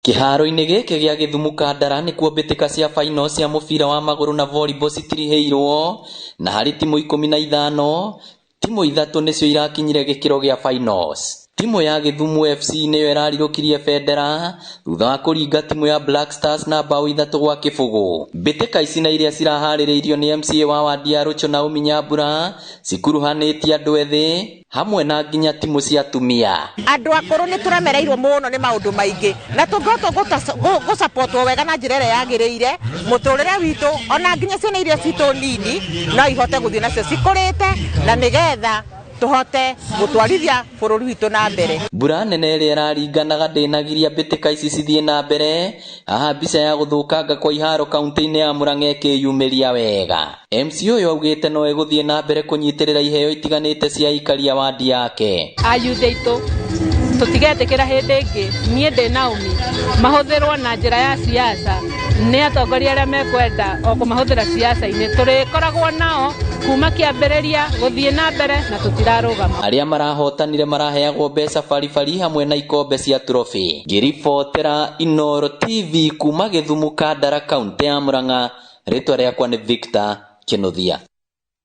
Kiharo-inĩ gĩkĩ gĩa Gĩthumu Kandara nĩkuo mbĩtĩka cia final cia mũbira wa magũrũ na volleyball citirihĩirwo, na harĩ timu 15, timu 3 nĩcio irakinyire gĩkĩro gĩa finals. Timu ya Gĩthumu FC nĩyo ĩrarirũkirie Bendera thutha wa kũringa timu ya Black Stars na bao 3-0. Mbĩtĩka ici na iria ciraharĩrĩirio nĩ MCA wa wadi ya Rũchũ Naomi Nyambura cikuruhanĩtie andũ ethĩ hamwe na nginya timu cia atumia. Andũ akũrũ nĩ tũremereirwo mũno nĩ maũndũ maingĩ, na tũngĩhota wega na njĩra ĩrĩa yagĩrĩire, mũtũrĩre witũ ona nginya ciana iria citũ nini no ihote gũthiĩ nacio cikũrĩte, na nĩgetha tuhote gũtwarithia bũrũri witũ na mbere. Mbura nene ĩrĩa ĩraringanaga ndĩnagiria mbĩtĩka ici cithiĩ na mbere, haha mbica ya gũthũkanga kwa iharo kaunti-inĩ ya Murang'a ĩkĩyumĩria wega. MC ũyũ augĩte no egũthiĩ na mbere kũnyitĩrĩra iheo itiganĩte cia ikaria wadi yake. Ayuthi aitũ tũtigetĩkĩra hĩndĩ ĩngĩ niĩ ndĩ Naomi mahũthĩrwo na njĩra ya siasa nĩ atongoria arĩa mekwenda o kũmahũthĩra siasa-inĩ. Tũrĩkoragwo nao kuma kĩambĩrĩria gũthiĩ na mbere na tũtirarũgama. Arĩa marahotanire maraheagwo mbeca baribari hamwe na ikombe cia trophy. Ngĩribotera Inooro TV kuma Gĩthumu Kandara kaunti ya Murang'a, rĩtwa rĩakwa nĩ Victor Kĩnuthia.